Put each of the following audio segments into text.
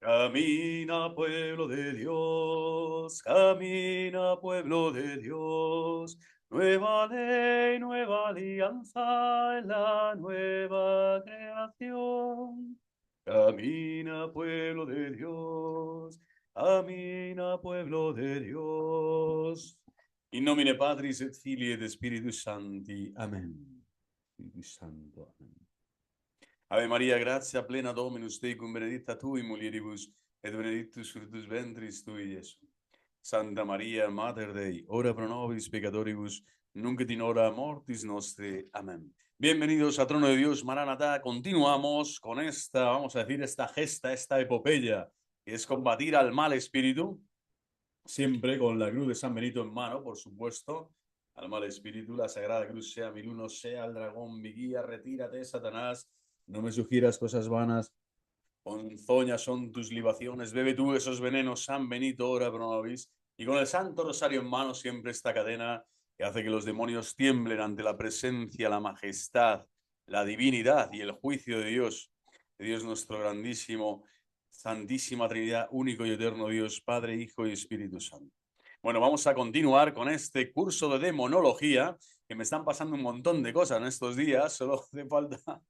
Camina, pueblo de Dios, camina, pueblo de Dios. Nueva ley, nueva alianza en la nueva creación. Camina, pueblo de Dios, camina, pueblo de Dios. In nomine Patris et Filii et Spiritus Sancti. Amén. Spiritus Santo. Amén. Ave Maria, gratia plena Dominus tecum, benedicta tu in mulieribus, et benedictus fructus ventris tui, Iesus. Santa Maria, Mater Dei, ora pro nobis peccatoribus, nunc et in hora mortis nostre. Amén. Bienvenidos a Trono de Dios, Maranatá. Continuamos con esta, vamos a decir, esta gesta, esta epopeya, que es combatir al mal espíritu, siempre con la cruz de San Benito en mano, por supuesto. Al mal espíritu, la sagrada cruz sea mi luno, sea el dragón, mi guía, retírate, Satanás. No me sugieras cosas vanas, ponzoñas son tus libaciones, bebe tú esos venenos, San Benito, ora pro nobis. Y con el Santo Rosario en mano, siempre esta cadena que hace que los demonios tiemblen ante la presencia, la majestad, la divinidad y el juicio de Dios nuestro grandísimo, Santísima Trinidad, único y eterno Dios, Padre, Hijo y Espíritu Santo. Bueno, vamos a continuar con este curso de demonología, que me están pasando un montón de cosas en estos días, solo hace falta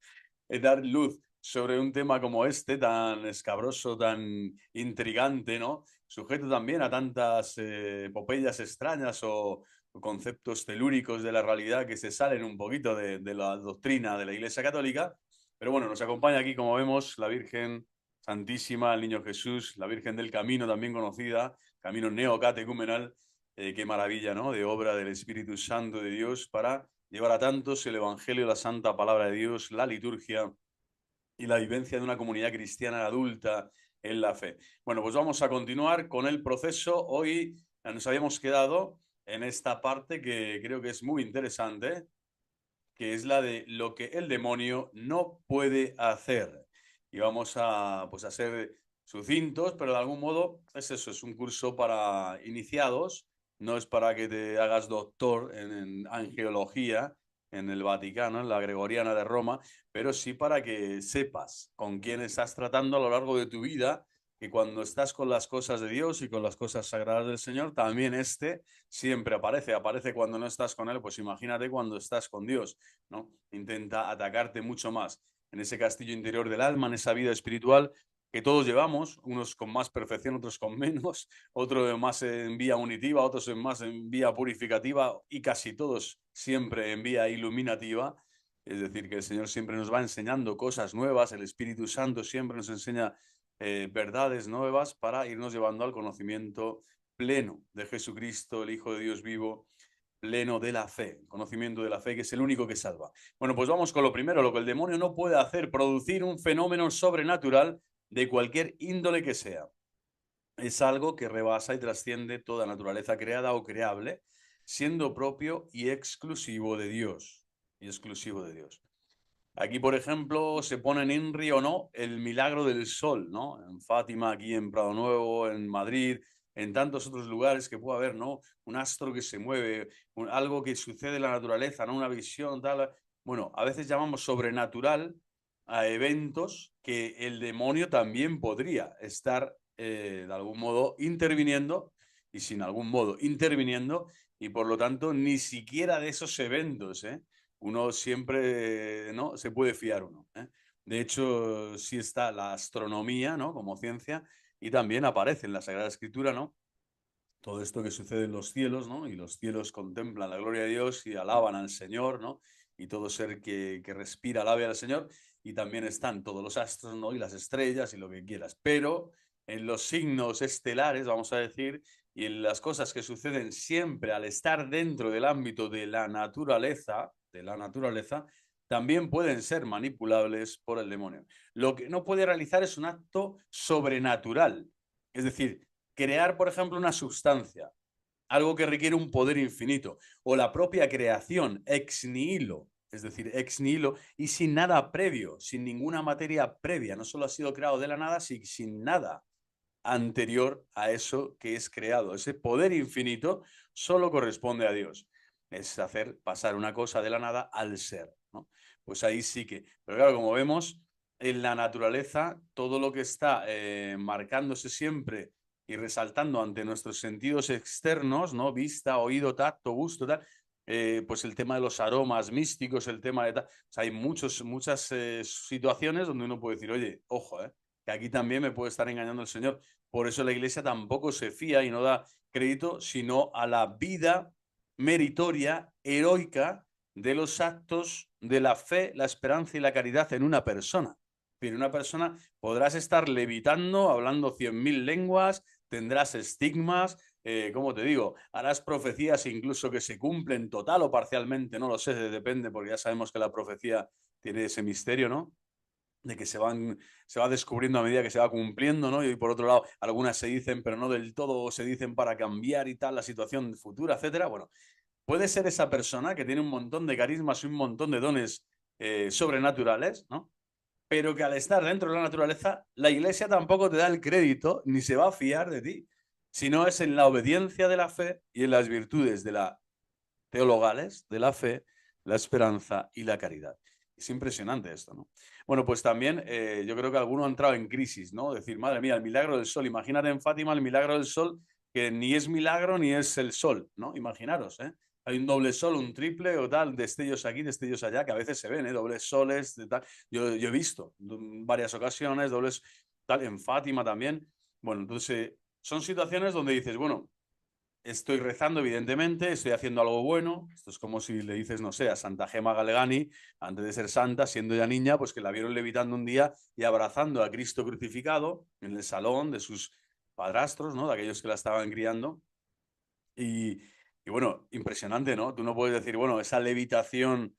dar luz sobre un tema como este, tan escabroso, tan intrigante, ¿no? Sujeto también a tantas epopeyas extrañas o conceptos telúricos de la realidad que se salen un poquito de la doctrina de la Iglesia Católica. Pero bueno, nos acompaña aquí, como vemos, la Virgen Santísima, el Niño Jesús, la Virgen del Camino, también conocida, Camino Neocatecumenal. Qué maravilla, ¿no? De obra del Espíritu Santo de Dios para llevar a tantos el Evangelio, la Santa Palabra de Dios, la liturgia y la vivencia de una comunidad cristiana adulta en la fe. Bueno, pues vamos a continuar con el proceso. Hoy nos habíamos quedado en esta parte que creo que es muy interesante, que es la de lo que el demonio no puede hacer. Y vamos a, pues, a ser sucintos, pero de algún modo es eso, es un curso para iniciados, no es para que te hagas doctor en angiología en el Vaticano, en la Gregoriana de Roma, pero sí para que sepas con quién estás tratando a lo largo de tu vida, que cuando estás con las cosas de Dios y con las cosas sagradas del Señor, también siempre aparece cuando no estás con Él, pues imagínate cuando estás con Dios, ¿no? Intenta atacarte mucho más en ese castillo interior del alma, en esa vida espiritual que todos llevamos, unos con más perfección, otros con menos, otros más en vía unitiva, otros más en vía purificativa y casi todos siempre en vía iluminativa. Es decir, que el Señor siempre nos va enseñando cosas nuevas, el Espíritu Santo siempre nos enseña verdades nuevas para irnos llevando al conocimiento pleno de Jesucristo, el Hijo de Dios vivo, pleno de la fe, conocimiento de la fe, que es el único que salva. Bueno, pues vamos con lo primero, lo que el demonio no puede hacer, producir un fenómeno sobrenatural de cualquier índole que sea. Es algo que rebasa y trasciende toda naturaleza creada o creable, siendo propio y exclusivo de Dios. Y exclusivo de Dios. Aquí, por ejemplo, se pone en INRI o no el milagro del sol, ¿no? En Fátima, aquí en Prado Nuevo, en Madrid, en tantos otros lugares que puede haber, ¿no? Un astro que se mueve, algo que sucede en la naturaleza, ¿no? Una visión, tal. Bueno, a veces llamamos sobrenatural a eventos que el demonio también podría estar de algún modo interviniendo y sin algún modo interviniendo y por lo tanto ni siquiera de esos eventos, uno siempre, ¿no? Se puede fiar uno, ¿eh? De hecho, sí está la astronomía, ¿no? Como ciencia, y también aparece en la Sagrada Escritura, ¿no? Todo esto que sucede en los cielos, ¿no? Y los cielos contemplan la gloria de Dios y alaban al Señor, ¿no? Y todo ser que respira alabe al Señor. Y también están todos los astros, ¿no? Y las estrellas y lo que quieras. Pero en los signos estelares, vamos a decir, y en las cosas que suceden siempre al estar dentro del ámbito de la naturaleza, también pueden ser manipulables por el demonio. Lo que no puede realizar es un acto sobrenatural. Es decir, crear, por ejemplo, una sustancia, algo que requiere un poder infinito, o la propia creación ex nihilo, es decir, ex nihilo y sin nada previo, sin ninguna materia previa, no solo ha sido creado de la nada, sino sin nada anterior a eso que es creado. Ese poder infinito solo corresponde a Dios. Es hacer pasar una cosa de la nada al ser, ¿no? Pues ahí sí que, pero claro, como vemos, en la naturaleza, todo lo que está marcándose siempre y resaltando ante nuestros sentidos externos, ¿no? Vista, oído, tacto, gusto, tal, pues el tema de los aromas místicos, el tema de tal. O sea, hay muchas situaciones donde uno puede decir, oye, ojo, que aquí también me puede estar engañando el Señor. Por eso la Iglesia tampoco se fía y no da crédito, sino a la vida meritoria, heroica, de los actos de la fe, la esperanza y la caridad en una persona. Pero una persona podrás estar levitando, hablando 100.000 lenguas, tendrás estigmas, como te digo, harás profecías incluso que se cumplen total o parcialmente, no lo sé, depende, porque ya sabemos que la profecía tiene ese misterio, ¿no? De que se va descubriendo a medida que se va cumpliendo, ¿no? Y por otro lado, algunas se dicen, pero no del todo, se dicen para cambiar y tal la situación futura, etcétera. Bueno, puede ser esa persona que tiene un montón de carismas y un montón de dones sobrenaturales, ¿no? Pero que al estar dentro de la naturaleza, la Iglesia tampoco te da el crédito ni se va a fiar de ti, sino es en la obediencia de la fe y en las virtudes de la teologales, de la fe, la esperanza y la caridad. Es impresionante esto, ¿no? Bueno, pues también yo creo que alguno ha entrado en crisis, ¿no? Decir, madre mía, el milagro del sol. Imagínate en Fátima el milagro del sol, que ni es milagro ni es el sol, ¿no? Imaginaros, ¿eh? Hay un doble sol, un triple o tal, destellos aquí, destellos allá, que a veces se ven, ¿eh? Dobles soles, tal. Yo he visto en varias ocasiones, dobles tal, en Fátima también. Bueno, entonces son situaciones donde dices, bueno, estoy rezando, evidentemente, estoy haciendo algo bueno. Esto es como si le dices, no sé, a Santa Gema Galgani, antes de ser santa, siendo ya niña, pues que la vieron levitando un día y abrazando a Cristo crucificado en el salón de sus padrastros, ¿no? De aquellos que la estaban criando. Y, y bueno, impresionante, ¿no? Tú no puedes decir, bueno, esa levitación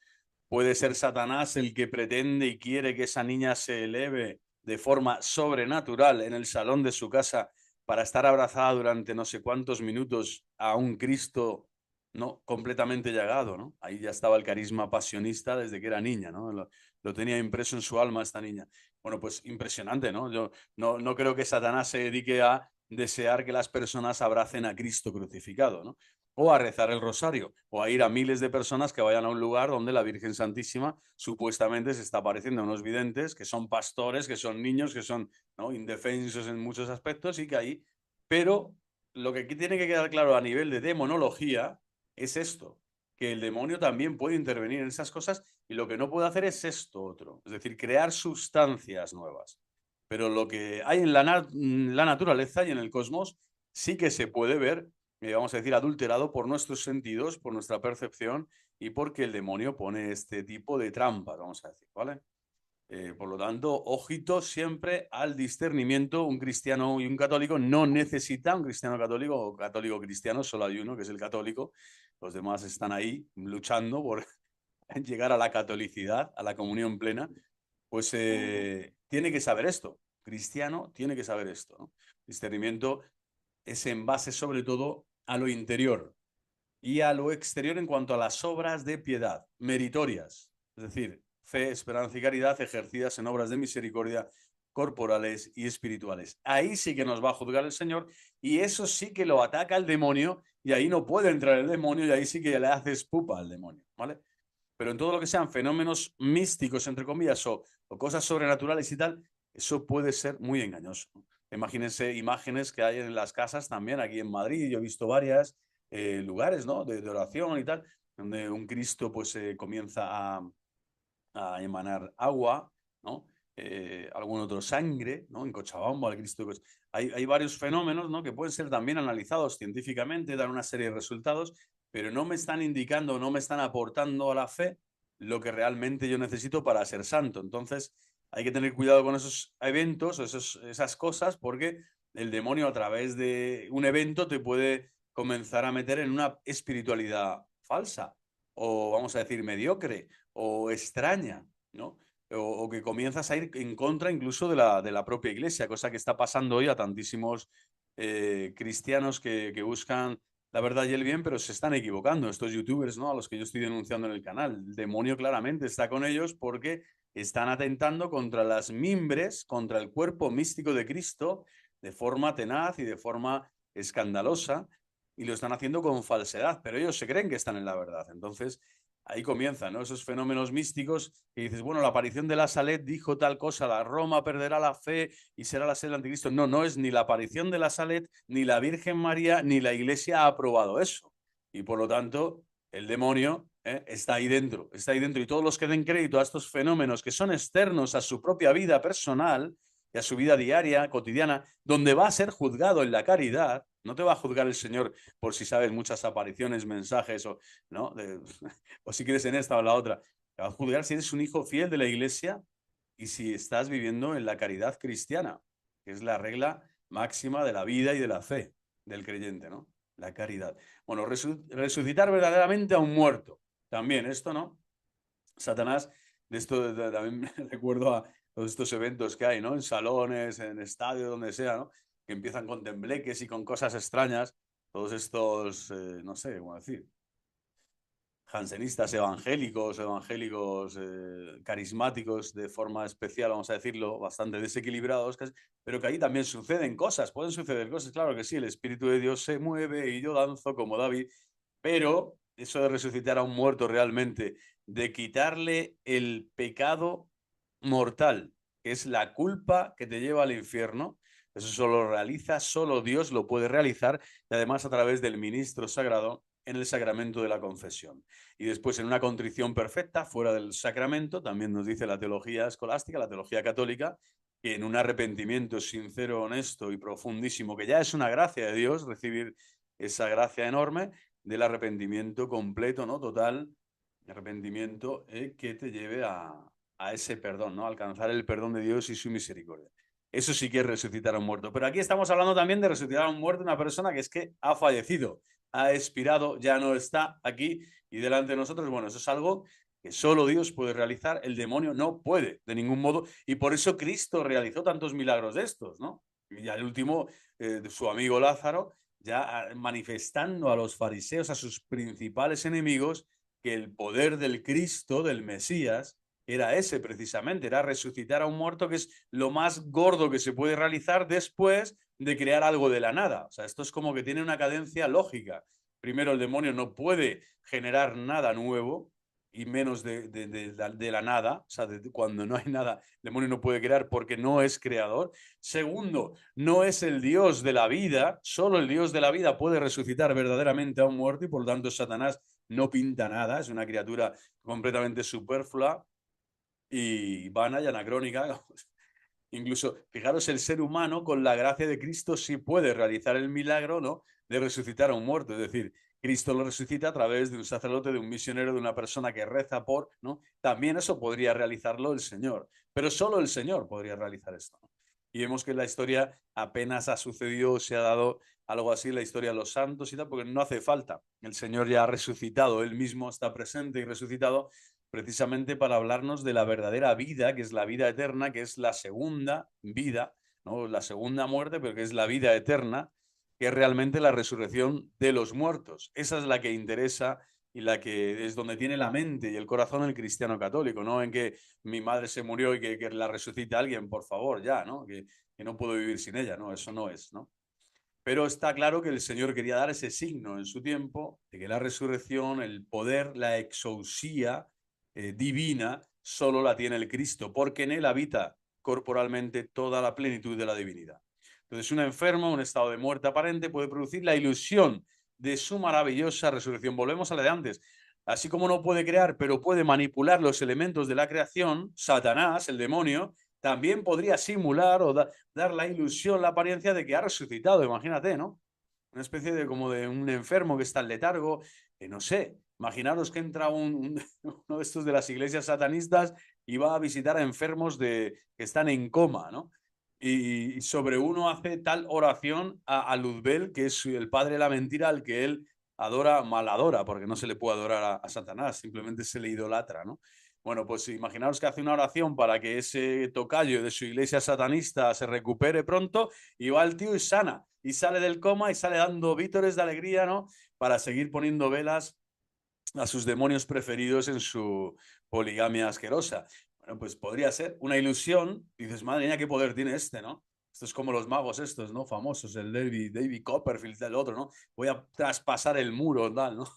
puede ser Satanás el que pretende y quiere que esa niña se eleve de forma sobrenatural en el salón de su casa para estar abrazada durante no sé cuántos minutos a un Cristo, ¿no? Completamente llagado, ¿no? Ahí ya estaba el carisma pasionista desde que era niña, ¿no? Lo tenía impreso en su alma esta niña. Bueno, pues impresionante, ¿no? Yo no creo que Satanás se dedique a desear que las personas abracen a Cristo crucificado, ¿no? O a rezar el rosario, o a ir a miles de personas que vayan a un lugar donde la Virgen Santísima supuestamente se está apareciendo a unos videntes, que son pastores, que son niños, que son, ¿no?, indefensos en muchos aspectos y que ahí... Pero lo que aquí tiene que quedar claro a nivel de demonología es esto, que el demonio también puede intervenir en esas cosas y lo que no puede hacer es esto otro, es decir, crear sustancias nuevas. Pero lo que hay en la naturaleza y en el cosmos sí que se puede ver, vamos a decir, adulterado por nuestros sentidos, por nuestra percepción y porque el demonio pone este tipo de trampas, vamos a decir, ¿vale? Por lo tanto, ojito siempre al discernimiento. Un cristiano y un católico no necesita un cristiano católico o católico cristiano, solo hay uno que es el católico. Los demás están ahí luchando por llegar a la catolicidad, a la comunión plena. Pues tiene que saber esto. Cristiano tiene que saber esto, ¿no? Discernimiento es en base sobre todo a lo interior y a lo exterior en cuanto a las obras de piedad, meritorias, es decir, fe, esperanza y caridad ejercidas en obras de misericordia corporales y espirituales. Ahí sí que nos va a juzgar el Señor y eso sí que lo ataca el demonio y ahí no puede entrar el demonio y ahí sí que le haces pupa al demonio, ¿vale? Pero en todo lo que sean fenómenos místicos, entre comillas, o cosas sobrenaturales y tal, eso puede ser muy engañoso. Imagínense imágenes que hay en las casas también, aquí en Madrid, yo he visto varias lugares, ¿no?, de oración y tal, donde un Cristo pues comienza a emanar agua, ¿no? Algún otro sangre, ¿no? En Cochabamba, el Cristo. Pues, hay varios fenómenos, ¿no?, que pueden ser también analizados científicamente, dan una serie de resultados, pero no me están indicando, no me están aportando a la fe lo que realmente yo necesito para ser santo. Entonces, hay que tener cuidado con esos eventos o esas cosas, porque el demonio a través de un evento te puede comenzar a meter en una espiritualidad falsa o, vamos a decir, mediocre o extraña, ¿no? O que comienzas a ir en contra incluso de la propia iglesia, cosa que está pasando hoy a tantísimos cristianos que buscan la verdad y el bien, pero se están equivocando. Estos youtubers, ¿no?, a los que yo estoy denunciando en el canal, el demonio claramente está con ellos porque están atentando contra las mimbres, contra el cuerpo místico de Cristo, de forma tenaz y de forma escandalosa, y lo están haciendo con falsedad, pero ellos se creen que están en la verdad. Entonces, Ahí comienzan, ¿no? Esos fenómenos místicos que dices, bueno, la aparición de la Salet dijo tal cosa, la Roma perderá la fe y será la sede del anticristo. No, no es ni la aparición de la Salet, ni la Virgen María, ni la Iglesia ha aprobado eso. Y por lo tanto, el demonio está ahí dentro, está ahí dentro. Y todos los que den crédito a estos fenómenos que son externos a su propia vida personal y a su vida diaria, cotidiana, donde va a ser juzgado en la caridad, no te va a juzgar el Señor por si sabes muchas apariciones, mensajes o, ¿no? O si crees en esta o en la otra. Te va a juzgar si eres un hijo fiel de la iglesia y si estás viviendo en la caridad cristiana, que es la regla máxima de la vida y de la fe del creyente, ¿no? La caridad. Bueno, resucitar verdaderamente a un muerto. También esto, ¿no? Satanás, de esto también me recuerdo a todos estos eventos que hay, ¿no? En salones, en estadios, donde sea, ¿no? Que empiezan con tembleques y con cosas extrañas. Todos estos, no sé cómo decir, jansenistas evangélicos carismáticos de forma especial, vamos a decirlo, bastante desequilibrados, pero que ahí también suceden cosas, pueden suceder cosas, claro que sí, el Espíritu de Dios se mueve y yo danzo como David, pero eso de resucitar a un muerto realmente, de quitarle el pecado mortal, que es la culpa que te lleva al infierno, eso solo lo realiza, solo Dios lo puede realizar, y además a través del ministro sagrado en el sacramento de la confesión. Y después en una contrición perfecta, fuera del sacramento, también nos dice la teología escolástica, la teología católica, que en un arrepentimiento sincero, honesto y profundísimo, que ya es una gracia de Dios recibir esa gracia enorme del arrepentimiento completo, ¿no? Total, arrepentimiento que te lleve a ese perdón, ¿no? Alcanzar el perdón de Dios y su misericordia. Eso sí que es resucitar a un muerto. Pero aquí estamos hablando también de resucitar a un muerto, una persona que es que ha fallecido, ha expirado, ya no está aquí y delante de nosotros. Bueno, eso es algo que solo Dios puede realizar, el demonio no puede de ningún modo, y por eso Cristo realizó tantos milagros de estos, ¿no? Y ya el último, su amigo Lázaro, ya manifestando a los fariseos, a sus principales enemigos, que el poder del Cristo, del Mesías, era ese precisamente, era resucitar a un muerto, que es lo más gordo que se puede realizar después de crear algo de la nada. O sea, esto es como que tiene una cadencia lógica. Primero, el demonio no puede generar nada nuevo, y menos de la nada, o sea, cuando no hay nada, el demonio no puede crear porque no es creador. Segundo, no es el Dios de la vida, solo el Dios de la vida puede resucitar verdaderamente a un muerto y por lo tanto Satanás no pinta nada, es una criatura completamente superflua y vana y anacrónica. Incluso, fijaros, el ser humano con la gracia de Cristo sí puede realizar el milagro, ¿no? De resucitar a un muerto. Es decir, Cristo lo resucita a través de un sacerdote, de un misionero, de una persona que reza por, ¿no? También eso podría realizarlo el Señor. Pero solo el Señor podría realizar esto, ¿no? Y vemos que en la historia apenas ha sucedido, se ha dado algo así en la historia de los santos y tal, porque no hace falta. El Señor ya ha resucitado, Él mismo está presente y resucitado precisamente para hablarnos de la verdadera vida, que es la vida eterna, que es la segunda vida, ¿no? La segunda muerte, pero que es la vida eterna, que es realmente la resurrección de los muertos. Esa es la que interesa y la que es donde tiene la mente y el corazón el cristiano católico, no en que mi madre se murió y que la resucita alguien, por favor, ya, ¿no? Que no puedo vivir sin ella, no, eso no es, ¿no? Pero está claro que el Señor quería dar ese signo en su tiempo de que la resurrección, el poder, la exousía divina, solo la tiene el Cristo, porque en él habita corporalmente toda la plenitud de la divinidad. Entonces, un enfermo, un estado de muerte aparente, puede producir la ilusión de su maravillosa resurrección. Volvemos a la de antes. Así como no puede crear, pero puede manipular los elementos de la creación, Satanás, el demonio, también podría simular o dar la ilusión, la apariencia de que ha resucitado, imagínate, ¿no? Una especie de como de un enfermo que está en letargo, no sé, imaginaros que entra uno de estos de las iglesias satanistas y va a visitar a enfermos que están en coma, ¿no? Y sobre uno hace tal oración a Luzbel, que es el padre de la mentira, al que él adora, mal adora, porque no se le puede adorar a Satanás, simplemente se le idolatra, ¿no? Bueno, pues imaginaos que hace una oración para que ese tocayo de su iglesia satanista se recupere pronto y va el tío y sana, y sale del coma y sale dando vítores de alegría, ¿no? Para seguir poniendo velas a sus demonios preferidos en su poligamia asquerosa. Bueno, pues podría ser una ilusión. Dices, madre mía, qué poder tiene este, ¿no? Esto es como los magos estos, ¿no? Famosos, el David Copperfield, el otro, ¿no? Voy a traspasar el muro, tal, ¿no?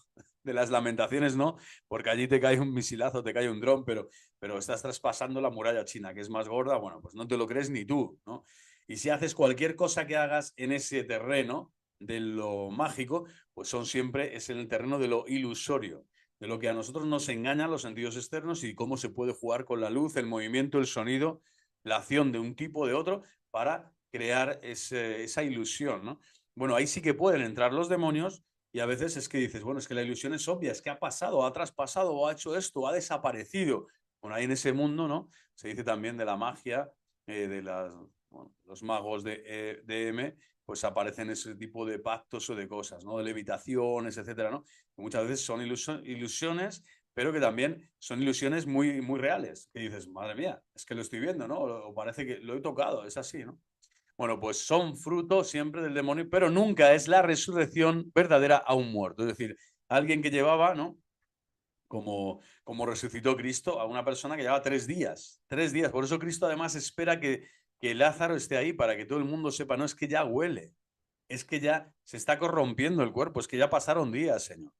de las Lamentaciones no, porque allí te cae un misilazo, te cae un dron, pero estás traspasando la muralla china, que es más gorda, bueno, pues no te lo crees ni tú, ¿no? Y si haces cualquier cosa que hagas en ese terreno de lo mágico, pues es en el terreno de lo ilusorio, de lo que a nosotros nos engañan los sentidos externos y cómo se puede jugar con la luz, el movimiento, el sonido, la acción de un tipo o de otro para crear esa ilusión, ¿no? Bueno, ahí sí que pueden entrar los demonios y a veces es que dices, bueno, es que la ilusión es obvia, es que ha pasado, ha traspasado, o ha hecho esto, ha desaparecido. Bueno, ahí en ese mundo, ¿no? Se dice también de la magia, bueno, los magos de M, pues aparecen ese tipo de pactos o de cosas, ¿no? De levitaciones, etcétera, ¿no? Que muchas veces son ilusiones, pero que también son ilusiones muy, muy reales. Que dices, madre mía, es que lo estoy viendo, ¿no? O parece que lo he tocado, es así, ¿no? Bueno, pues son fruto siempre del demonio, pero nunca es la resurrección verdadera a un muerto. Es decir, alguien que llevaba, ¿no? Como resucitó Cristo a una persona que llevaba 3 días. 3 días. Por eso Cristo además espera que Lázaro esté ahí para que todo el mundo sepa, no es que ya huele, es que ya se está corrompiendo el cuerpo, es que ya pasaron días, Señor.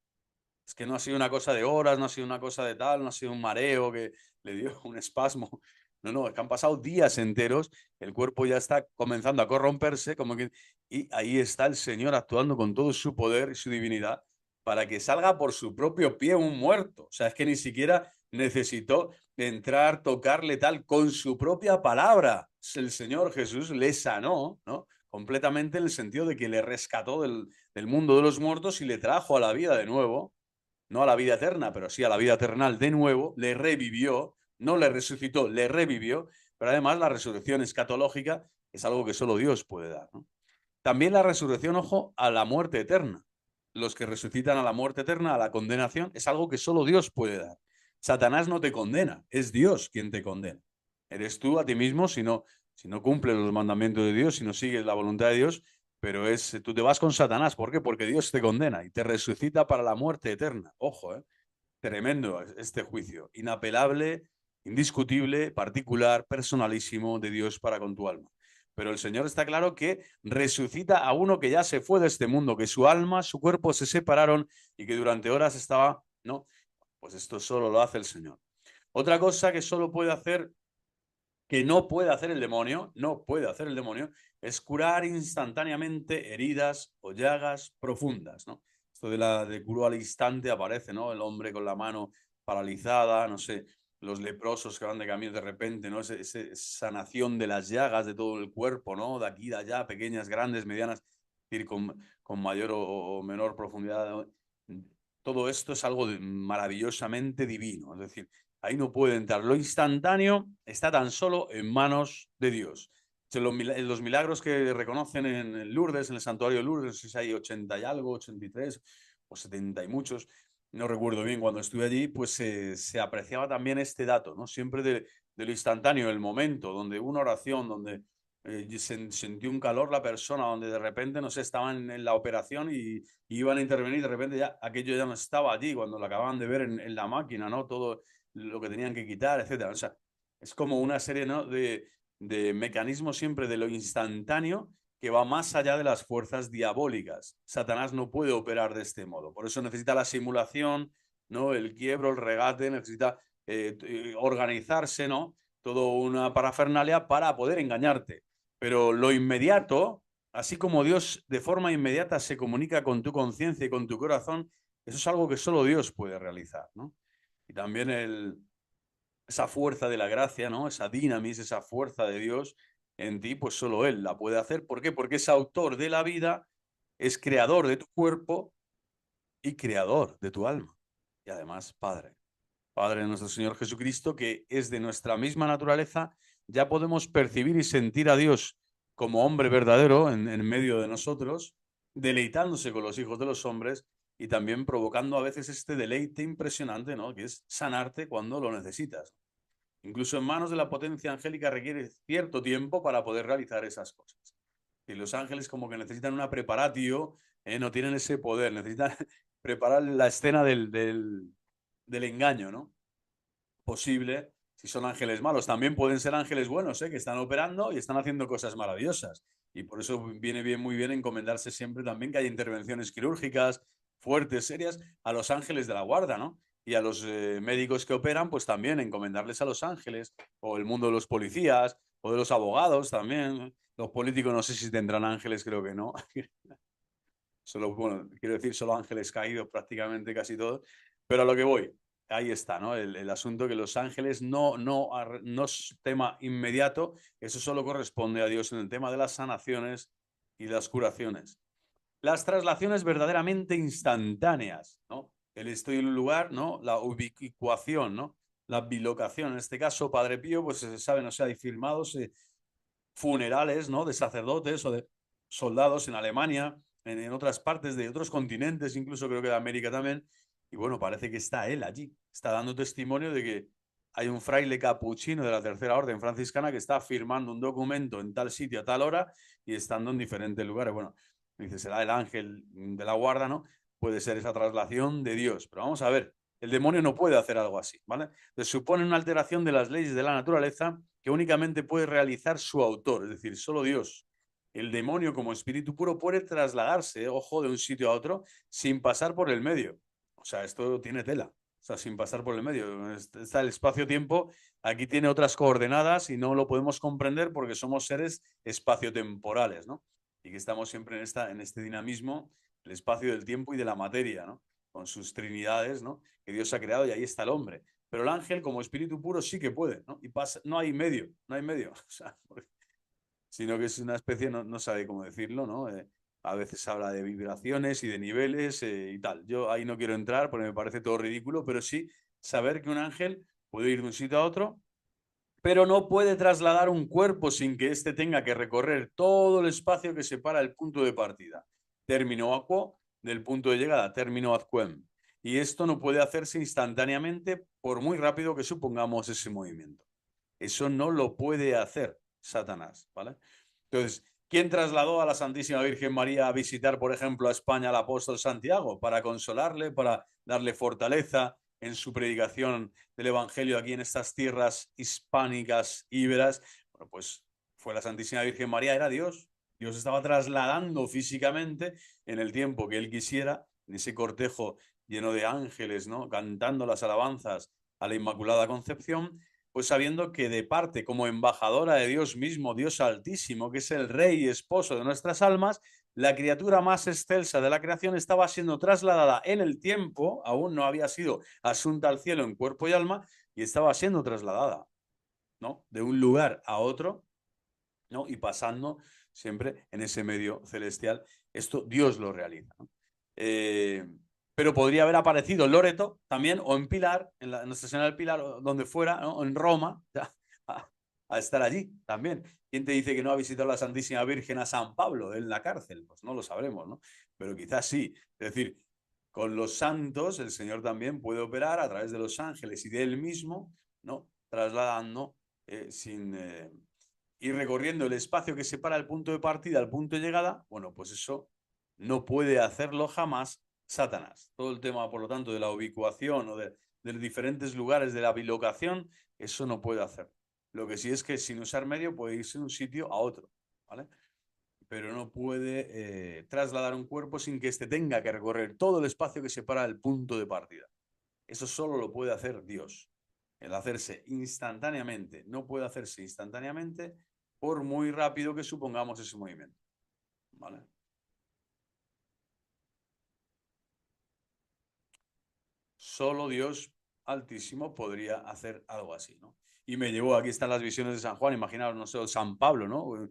Es que no ha sido una cosa de horas, no ha sido una cosa de tal, no ha sido un mareo que le dio un espasmo. No, no, es que han pasado días enteros, el cuerpo ya está comenzando a corromperse, y ahí está el Señor actuando con todo su poder y su divinidad para que salga por su propio pie un muerto. O sea, es que ni siquiera necesitó entrar, tocarle tal, con su propia palabra. El Señor Jesús le sanó, ¿no? Completamente en el sentido de que le rescató del mundo de los muertos y le trajo a la vida de nuevo, no a la vida eterna, pero sí a la vida eternal de nuevo, le revivió, no le resucitó, le revivió, pero además la resurrección escatológica es algo que solo Dios puede dar, ¿no? También la resurrección, ojo, a la muerte eterna. Los que resucitan a la muerte eterna, a la condenación, es algo que solo Dios puede dar. Satanás no te condena, es Dios quien te condena. Eres tú a ti mismo si no cumples los mandamientos de Dios, si no sigues la voluntad de Dios, pero tú te vas con Satanás. ¿Por qué? Porque Dios te condena y te resucita para la muerte eterna. Ojo, ¿eh? Tremendo este juicio. Inapelable, indiscutible, particular, personalísimo de Dios para con tu alma. Pero el Señor está claro que resucita a uno que ya se fue de este mundo, que su alma, su cuerpo se separaron y que durante horas estaba, ¿no? Pues esto solo lo hace el Señor. Otra cosa que solo puede hacer, que no puede hacer el demonio, no puede hacer el demonio, es curar instantáneamente heridas o llagas profundas, ¿no? Esto de curo al instante aparece, ¿no? El hombre con la mano paralizada, no sé, los leprosos que van de camino de repente, ¿no? Esa sanación de las llagas de todo el cuerpo, ¿no? De aquí, de allá, pequeñas, grandes, medianas, es decir, con mayor o menor profundidad, ¿no? Todo esto es algo maravillosamente divino, es decir, ahí no puede entrar. Lo instantáneo está tan solo en manos de Dios. Los milagros que reconocen en Lourdes, en el santuario de Lourdes, no sé si hay 80 y algo, 83 o 70 y muchos, no recuerdo bien, cuando estuve allí, pues se apreciaba también este dato, ¿no? Siempre de lo instantáneo, el momento, donde una oración, donde sentí un calor la persona, donde de repente, no sé, estaban en la operación y iban a intervenir, de repente ya aquello ya no estaba allí, cuando lo acababan de ver en la máquina, ¿no? Todo lo que tenían que quitar, etcétera. O sea, es como una serie, ¿no? de mecanismos siempre de lo instantáneo que va más allá de las fuerzas diabólicas. Satanás no puede operar de este modo. Por eso necesita la simulación, ¿no? El quiebro, el regate, necesita organizarse, ¿no? Todo una parafernalia para poder engañarte. Pero lo inmediato, así como Dios de forma inmediata se comunica con tu conciencia y con tu corazón, eso es algo que solo Dios puede realizar, ¿no? Y también esa fuerza de la gracia, ¿no? Esa dinamis, esa fuerza de Dios en ti, pues solo Él la puede hacer. ¿Por qué? Porque es autor de la vida, es creador de tu cuerpo y creador de tu alma. Y además, Padre. Padre de nuestro Señor Jesucristo, que es de nuestra misma naturaleza, ya podemos percibir y sentir a Dios como hombre verdadero en medio de nosotros, deleitándose con los hijos de los hombres y también provocando a veces este deleite impresionante, ¿no? Que es sanarte cuando lo necesitas. Incluso en manos de la potencia angélica requiere cierto tiempo para poder realizar esas cosas. Y los ángeles como que necesitan una preparatio, no tienen ese poder, necesitan preparar la escena del engaño, ¿no? Posible si son ángeles malos. También pueden ser ángeles buenos, ¿eh? Que están operando y están haciendo cosas maravillosas. Y por eso viene bien, muy bien encomendarse siempre también que haya intervenciones quirúrgicas, fuertes, serias, a los ángeles de la guarda, ¿no? Y a los médicos que operan, pues también encomendarles a los ángeles, o el mundo de los policías, o de los abogados también. Los políticos no sé si tendrán ángeles, creo que no. Solo, bueno, quiero decir, solo ángeles caídos prácticamente casi todos. Pero a lo que voy, ahí está, ¿no? El asunto que los ángeles no es tema inmediato, eso solo corresponde a Dios en el tema de las sanaciones y las curaciones. Las traslaciones verdaderamente instantáneas, ¿no? El estoy en un lugar, ¿no? La ubicuación, ¿no? La bilocación. En este caso, Padre Pío, pues se sabe, no sé, hay firmados funerales, ¿no? De sacerdotes o de soldados en Alemania, en otras partes de otros continentes, incluso creo que de América también. Y bueno, parece que está él allí. Está dando testimonio de que hay un fraile capuchino de la Tercera Orden franciscana que está firmando un documento en tal sitio a tal hora y estando en diferentes lugares. Bueno, dice, será el ángel de la guarda, ¿no? Puede ser esa traslación de Dios. Pero vamos a ver, el demonio no puede hacer algo así, ¿vale? Se supone una alteración de las leyes de la naturaleza que únicamente puede realizar su autor, es decir, solo Dios. El demonio como espíritu puro puede trasladarse, ojo, de un sitio a otro sin pasar por el medio. O sea, esto tiene tela. O sea, sin pasar por el medio. Está el espacio-tiempo, aquí tiene otras coordenadas y no lo podemos comprender porque somos seres espaciotemporales, ¿no? Y que estamos siempre en este dinamismo, el espacio del tiempo y de la materia, ¿no? Con sus trinidades, ¿no? Que Dios ha creado y ahí está el hombre. Pero el ángel, como espíritu puro, sí que puede, ¿no? Y pasa, no hay medio, no hay medio. O sea, sino que es una especie, no sabe cómo decirlo, ¿no? A veces habla de vibraciones y de niveles y tal. Yo ahí no quiero entrar porque me parece todo ridículo, pero sí saber que un ángel puede ir de un sitio a otro, pero no puede trasladar un cuerpo sin que éste tenga que recorrer todo el espacio que separa el punto de partida. Termino aquo del punto de llegada, termino ad quem. Y esto no puede hacerse instantáneamente por muy rápido que supongamos ese movimiento. Eso no lo puede hacer Satanás, ¿vale? Entonces, ¿quién trasladó a la Santísima Virgen María a visitar, por ejemplo, a España al apóstol Santiago? Para consolarle, para darle fortaleza en su predicación del Evangelio aquí en estas tierras hispánicas, íberas. Bueno, pues fue la Santísima Virgen María, era Dios. Dios estaba trasladando físicamente en el tiempo que él quisiera, en ese cortejo lleno de ángeles, ¿no? Cantando las alabanzas a la Inmaculada Concepción, pues sabiendo que de parte como embajadora de Dios mismo, Dios Altísimo, que es el Rey y Esposo de nuestras almas, la criatura más excelsa de la creación estaba siendo trasladada en el tiempo, aún no había sido asunta al cielo en cuerpo y alma, y estaba siendo trasladada, ¿no? De un lugar a otro, ¿no? Y pasando siempre en ese medio celestial. Esto Dios lo realiza, ¿no? Pero podría haber aparecido en Loreto también, o en Pilar, en Nuestra Señora del Pilar, o donde fuera, ¿no? O en Roma, a estar allí también. ¿Quién te dice que no ha visitado la Santísima Virgen a San Pablo en la cárcel? Pues no lo sabremos, ¿no? Pero quizás sí. Es decir, con los santos el Señor también puede operar a través de los ángeles y de él mismo, ¿no? Trasladando sin y recorriendo el espacio que separa el punto de partida al punto de llegada, bueno, pues eso no puede hacerlo jamás Satanás. Todo el tema, por lo tanto, de la ubicuación o de diferentes lugares de la bilocación, eso no puede hacer. Lo que sí es que sin usar medio puede irse de un sitio a otro, ¿vale? Pero no puede trasladar un cuerpo sin que éste tenga que recorrer todo el espacio que separa el punto de partida. Eso solo lo puede hacer Dios. El hacerse instantáneamente no puede hacerse instantáneamente por muy rápido que supongamos ese movimiento. ¿Vale? Solo Dios Altísimo podría hacer algo así, ¿no? Y me llevó, aquí están las visiones de San Juan, imaginaos, no sé, San Pablo, ¿no?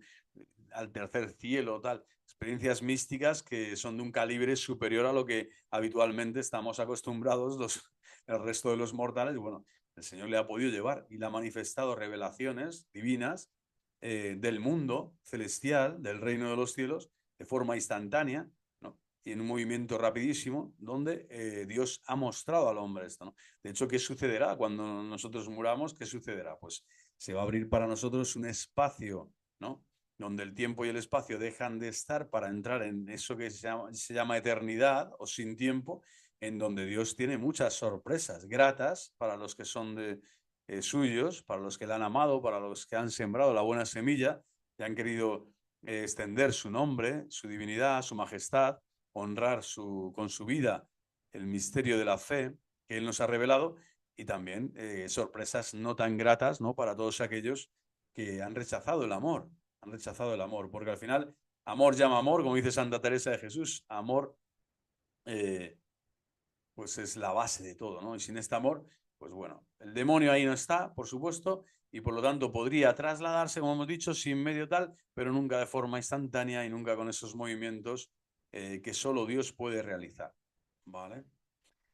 Al tercer cielo, tal. Experiencias místicas que son de un calibre superior a lo que habitualmente estamos acostumbrados el resto de los mortales. Y bueno, el Señor le ha podido llevar y le ha manifestado revelaciones divinas del mundo celestial, del reino de los cielos, de forma instantánea, ¿no? Y en un movimiento rapidísimo, donde Dios ha mostrado al hombre esto, ¿no? De hecho, ¿qué sucederá cuando nosotros muramos? ¿Qué sucederá? Pues se va a abrir para nosotros un espacio, ¿no? Donde el tiempo y el espacio dejan de estar para entrar en eso que se llama eternidad o sin tiempo, en donde Dios tiene muchas sorpresas gratas para los que son suyos, para los que le han amado, para los que han sembrado la buena semilla y han querido extender su nombre, su divinidad, su majestad, honrar con su vida el misterio de la fe que Él nos ha revelado y también sorpresas no tan gratas, ¿no? Para todos aquellos que han rechazado el amor, porque al final amor llama amor, como dice Santa Teresa de Jesús, amor eh, pues es la base de todo, ¿no? Y sin este amor, pues bueno, el demonio ahí no está, por supuesto, y por lo tanto podría trasladarse, como hemos dicho, sin medio tal, pero nunca de forma instantánea y nunca con esos movimientos que solo Dios puede realizar, ¿vale?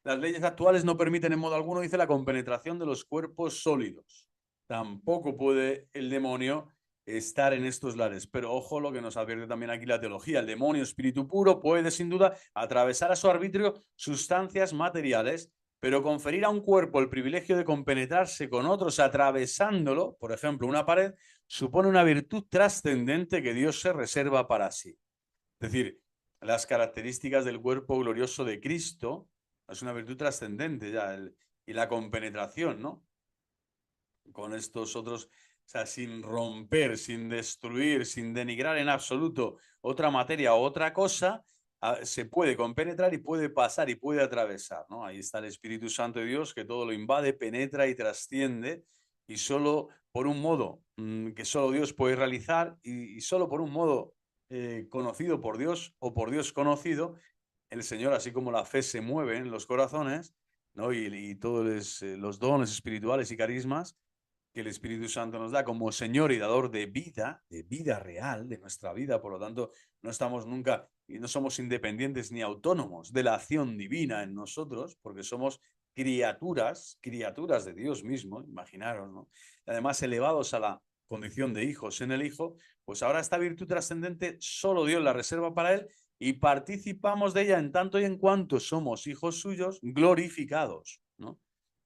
Las leyes actuales no permiten en modo alguno, dice, la compenetración de los cuerpos sólidos. Tampoco puede el demonio estar en estos lares. Pero ojo lo que nos advierte también aquí la teología. El demonio, espíritu puro, puede sin duda atravesar a su arbitrio sustancias materiales, pero conferir a un cuerpo el privilegio de compenetrarse con otros atravesándolo, por ejemplo, una pared, supone una virtud trascendente que Dios se reserva para sí. Es decir, las características del cuerpo glorioso de Cristo es una virtud trascendente ya, y la compenetración, ¿no? Con estos otros, o sea, sin romper, sin destruir, sin denigrar en absoluto otra materia o otra cosa, se puede compenetrar y puede pasar y puede atravesar, ¿no? Ahí está el Espíritu Santo de Dios que todo lo invade, penetra y trasciende y solo por un modo que solo Dios puede realizar y solo por un modo conocido por Dios o por Dios conocido, el Señor, así como la fe se mueve en los corazones, ¿no? Y todos los dones espirituales y carismas que el Espíritu Santo nos da como Señor y dador de vida real, de nuestra vida. Por lo tanto, no estamos nunca y no somos independientes ni autónomos de la acción divina en nosotros, porque somos criaturas de Dios mismo, imaginaros, ¿no? Y además, elevados a la condición de hijos en el Hijo, pues ahora esta virtud trascendente solo Dios la reserva para Él y participamos de ella en tanto y en cuanto somos hijos suyos glorificados, ¿no?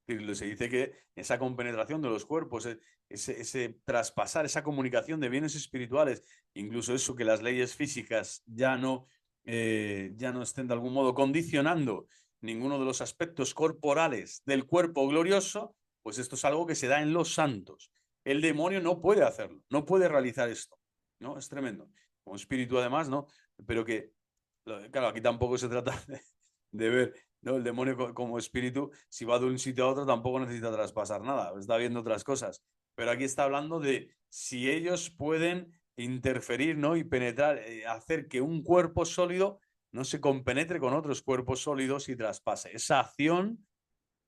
Se dice que esa compenetración de los cuerpos, ese traspasar, esa comunicación de bienes espirituales, incluso eso que las leyes físicas ya no estén de algún modo condicionando ninguno de los aspectos corporales del cuerpo glorioso, pues esto es algo que se da en los santos. El demonio no puede hacerlo, no puede realizar esto, ¿no? Es tremendo. Como espíritu además, ¿no? Pero que, claro, aquí tampoco se trata de ver, ¿no? El demonio como espíritu, si va de un sitio a otro, tampoco necesita traspasar nada, está viendo otras cosas. Pero aquí está hablando de si ellos pueden interferir, ¿no? Y penetrar, hacer que un cuerpo sólido no se compenetre con otros cuerpos sólidos y traspase. Esa acción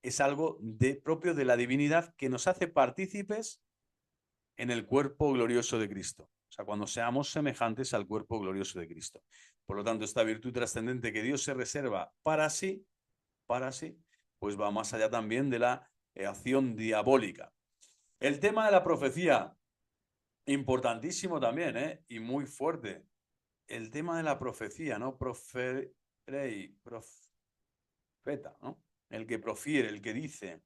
es algo propio de la divinidad que nos hace partícipes en el cuerpo glorioso de Cristo. O sea, cuando seamos semejantes al cuerpo glorioso de Cristo. Por lo tanto, esta virtud trascendente que Dios se reserva para sí, pues va más allá también de la acción diabólica. El tema de la profecía, importantísimo también, y muy fuerte. El tema de la profecía, ¿no? Profeta, ¿no? El que profiere, el que dice,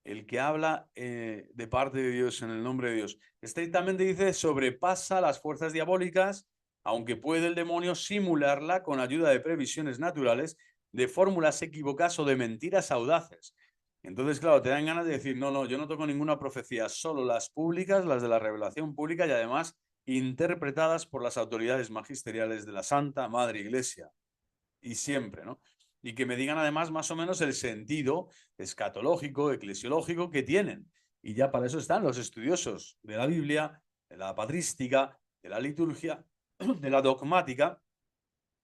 el que habla de parte de Dios, en el nombre de Dios. Estrictamente dice, sobrepasa las fuerzas diabólicas, aunque puede el demonio simularla con ayuda de previsiones naturales, de fórmulas equívocas o de mentiras audaces. Entonces, claro, te dan ganas de decir, no, no, yo no toco ninguna profecía, solo las públicas, las de la revelación pública y además interpretadas por las autoridades magisteriales de la Santa Madre Iglesia. Y siempre, ¿no? Y que me digan además más o menos el sentido escatológico, eclesiológico que tienen. Y ya para eso están los estudiosos de la Biblia, de la patrística, de la liturgia, de la dogmática,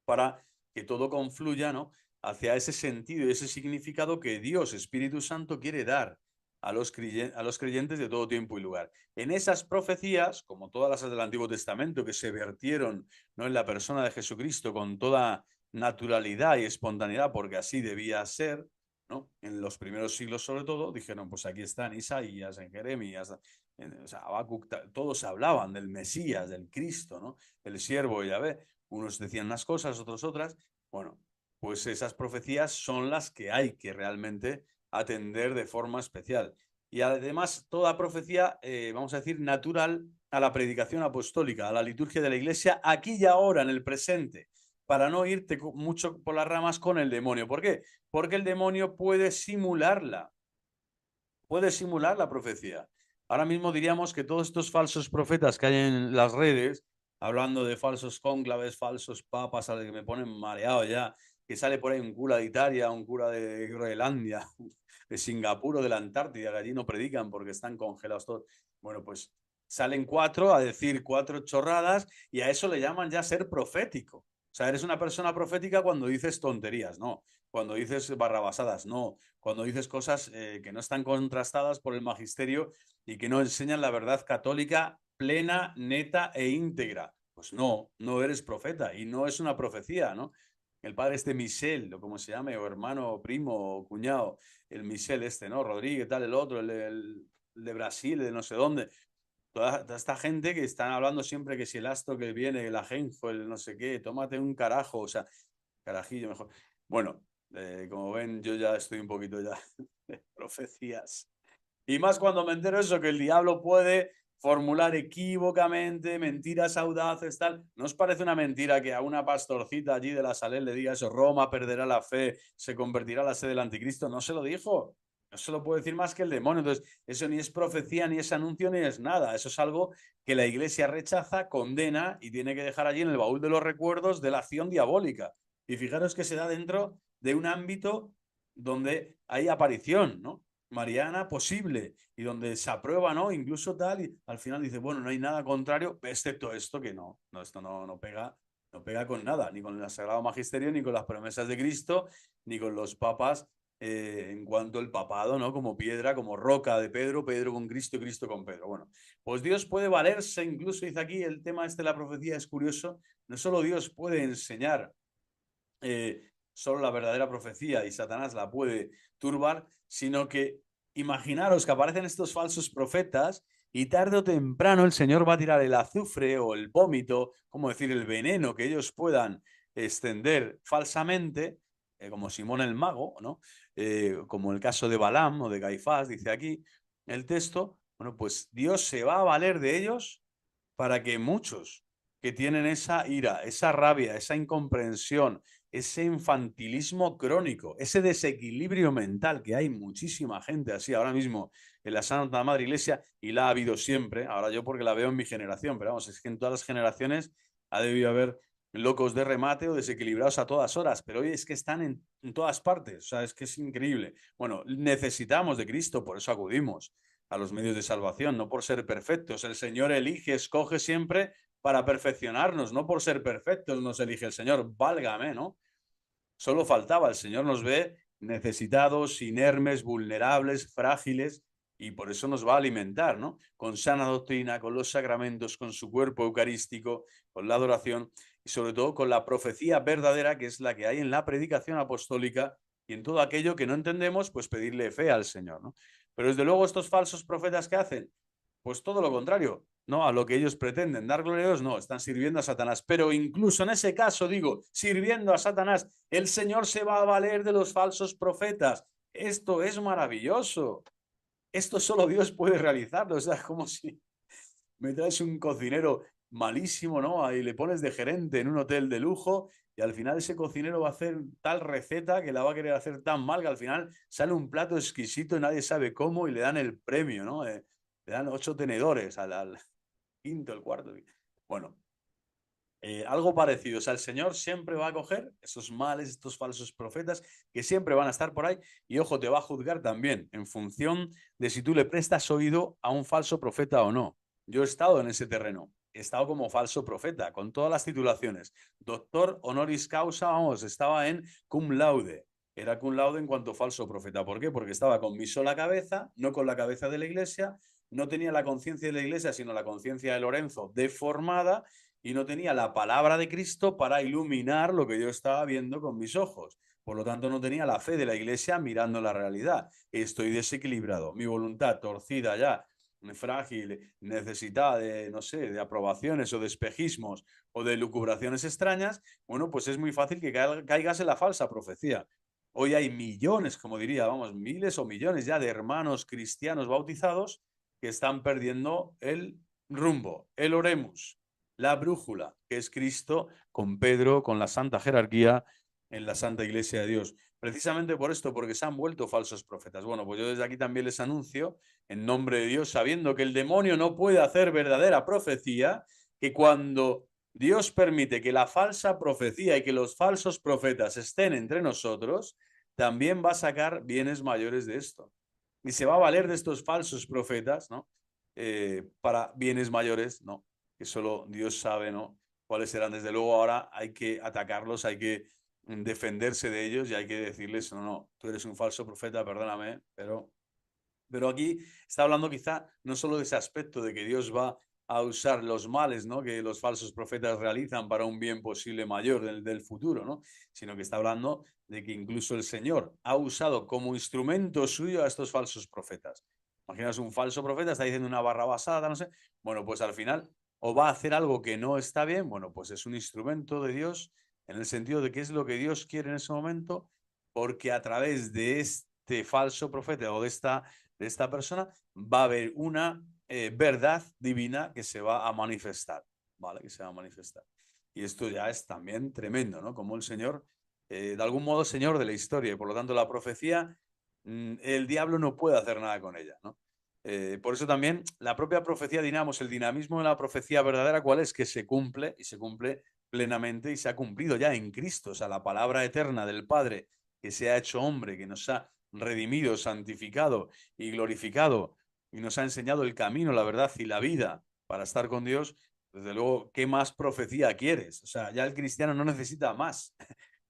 para que todo confluya, ¿no? Hacia ese sentido y ese significado que Dios, Espíritu Santo, quiere dar a los creyentes de todo tiempo y lugar. En esas profecías, como todas las del Antiguo Testamento, que se vertieron, ¿no?, en la persona de Jesucristo con toda naturalidad y espontaneidad, porque así debía ser, ¿no? En los primeros siglos sobre todo, dijeron, pues aquí están Isaías, en Jeremías, o sea, Habacuc, todos hablaban del Mesías, del Cristo, ¿no? El siervo de Yahvé. Unos decían unas cosas, otros otras. Bueno, pues esas profecías son las que hay que realmente atender de forma especial. Y además, toda profecía, vamos a decir, natural a la predicación apostólica, a la liturgia de la Iglesia, aquí y ahora, en el presente, para no irte mucho por las ramas con el demonio. ¿Por qué? Porque el demonio puede simular la profecía. Ahora mismo diríamos que todos estos falsos profetas que hay en las redes, hablando de falsos cónclaves, falsos papas, a que me ponen mareado ya, que sale por ahí un cura de Italia, un cura de Groenlandia, de Singapur o de la Antártida, que allí no predican porque están congelados todos. Bueno, pues salen 4 a decir 4 chorradas y a eso le llaman ya ser profético. O sea, eres una persona profética cuando dices tonterías, ¿no? Cuando dices barrabasadas, no. Cuando dices cosas que no están contrastadas por el magisterio y que no enseñan la verdad católica plena, neta e íntegra. Pues no, no eres profeta y no es una profecía, ¿no? El padre este Michel, o como se llame, o hermano, o primo, o cuñado, el Michel este, ¿no? Rodríguez, tal, el otro, el de Brasil, de no sé dónde. Toda esta gente que están hablando siempre que si el astro que viene, el ajenjo, el no sé qué, tómate un carajo, o sea, carajillo mejor. Bueno, como ven, yo ya estoy un poquito ya de profecías. Y más cuando me entero eso, que el diablo puede formular equívocamente mentiras audaces, tal. ¿No os parece una mentira que a una pastorcita allí de la Saler le diga eso? Roma perderá la fe, se convertirá a la sede del anticristo. No se lo dijo. No se lo puede decir más que el demonio. Entonces, eso ni es profecía, ni es anuncio, ni es nada. Eso es algo que la iglesia rechaza, condena y tiene que dejar allí en el baúl de los recuerdos de la acción diabólica. Y fijaros que se da dentro de un ámbito donde hay aparición, ¿no? Mariana posible y donde se aprueba, ¿no? Incluso tal, y al final dice, bueno, no hay nada contrario, excepto esto que no, esto no pega, no pega con nada, ni con el Sagrado Magisterio, ni con las promesas de Cristo, ni con los papas en cuanto al papado, ¿no? Como piedra, como roca de Pedro, Pedro con Cristo y Cristo con Pedro. Bueno, pues Dios puede valerse, incluso dice aquí el tema este de la profecía es curioso, no solo Dios puede enseñar solo la verdadera profecía y Satanás la puede turbar, sino que imaginaros que aparecen estos falsos profetas y tarde o temprano el Señor va a tirar el azufre o el vómito, como decir, el veneno que ellos puedan extender falsamente, como Simón el mago, ¿no? Como el caso de Balaam o de Caifás, dice aquí el texto. Bueno, pues Dios se va a valer de ellos para que muchos que tienen esa ira, esa rabia, esa incomprensión, ese infantilismo crónico, ese desequilibrio mental, que hay muchísima gente así ahora mismo en la Santa Madre Iglesia y la ha habido siempre, ahora yo porque la veo en mi generación, pero vamos, es que en todas las generaciones ha debido haber locos de remate o desequilibrados a todas horas, pero hoy es que están en todas partes, o sea, es que es increíble. Bueno, necesitamos de Cristo, por eso acudimos a los medios de salvación, no por ser perfectos. El Señor elige, escoge siempre para perfeccionarnos, no por ser perfectos nos elige el Señor, válgame, ¿no? Solo faltaba, el Señor nos ve necesitados, inermes, vulnerables, frágiles, y por eso nos va a alimentar, ¿no? Con sana doctrina, con los sacramentos, con su cuerpo eucarístico, con la adoración y sobre todo con la profecía verdadera, que es la que hay en la predicación apostólica y en todo aquello que no entendemos, pues pedirle fe al Señor, ¿no? Pero desde luego estos falsos profetas que hacen, pues todo lo contrario, no a lo que ellos pretenden dar gloria a Dios, no, están sirviendo a Satanás. Pero incluso en ese caso, digo, sirviendo a Satanás, el Señor se va a valer de los falsos profetas. Esto es maravilloso. Esto solo Dios puede realizarlo. O sea, es como si me traes un cocinero malísimo, ¿no? Y le pones de gerente en un hotel de lujo y al final ese cocinero va a hacer tal receta que la va a querer hacer tan mal que al final sale un plato exquisito y nadie sabe cómo y le dan el premio, ¿no? Le dan 8 tenedores al quinto, el cuarto. Bueno, algo parecido. O sea, el Señor siempre va a coger esos males, estos falsos profetas que siempre van a estar por ahí y, ojo, te va a juzgar también en función de si tú le prestas oído a un falso profeta o no. Yo he estado en ese terreno. He estado como falso profeta, con todas las titulaciones. Doctor honoris causa, vamos, estaba en cum laude. Era cum laude en cuanto falso profeta. ¿Por qué? Porque estaba con mi sola cabeza, no con la cabeza de la iglesia, no tenía la conciencia de la iglesia, sino la conciencia de Lorenzo deformada y no tenía la palabra de Cristo para iluminar lo que yo estaba viendo con mis ojos. Por lo tanto, no tenía la fe de la iglesia mirando la realidad. Estoy desequilibrado, mi voluntad torcida ya, frágil, necesitada de, no sé, de aprobaciones o de espejismos o de lucubraciones extrañas. Bueno, pues es muy fácil que caigas en la falsa profecía. Hoy hay millones, como diría, vamos, miles o millones ya de hermanos cristianos bautizados que están perdiendo el rumbo, el oremus, la brújula, que es Cristo con Pedro, con la santa jerarquía en la Santa Iglesia de Dios. Precisamente por esto, porque se han vuelto falsos profetas. Bueno, pues yo desde aquí también les anuncio, en nombre de Dios, sabiendo que el demonio no puede hacer verdadera profecía, que cuando Dios permite que la falsa profecía y que los falsos profetas estén entre nosotros, también va a sacar bienes mayores de esto. Y se va a valer de estos falsos profetas, ¿no? Para bienes mayores, ¿no? Que solo Dios sabe, ¿no? Cuáles serán. Desde luego ahora hay que atacarlos, hay que defenderse de ellos y hay que decirles, no, no, tú eres un falso profeta, perdóname, pero aquí está hablando quizá no solo de ese aspecto de que Dios va a usar los males, ¿no? Que los falsos profetas realizan para un bien posible mayor del futuro, ¿no? Sino que está hablando de que incluso el Señor ha usado como instrumento suyo a estos falsos profetas. Imaginas un falso profeta, está diciendo una barra basada, no sé. Bueno, pues al final o va a hacer algo que no está bien, bueno, pues es un instrumento de Dios en el sentido de qué es lo que Dios quiere en ese momento, porque a través de este falso profeta o de esta persona va a haber una verdad divina que se va a manifestar, ¿vale? Que se va a manifestar. Y esto ya es también tremendo, ¿no? Como el Señor, de algún modo, Señor de la historia, y por lo tanto la profecía, el diablo no puede hacer nada con ella, ¿no? Por eso también la propia profecía, digamos, el dinamismo de la profecía verdadera, ¿cuál es? Que se cumple y se cumple plenamente y se ha cumplido ya en Cristo, o sea, la palabra eterna del Padre que se ha hecho hombre, que nos ha redimido, santificado y glorificado y nos ha enseñado el camino, la verdad y la vida para estar con Dios, desde luego, ¿qué más profecía quieres? O sea, ya el cristiano no necesita más,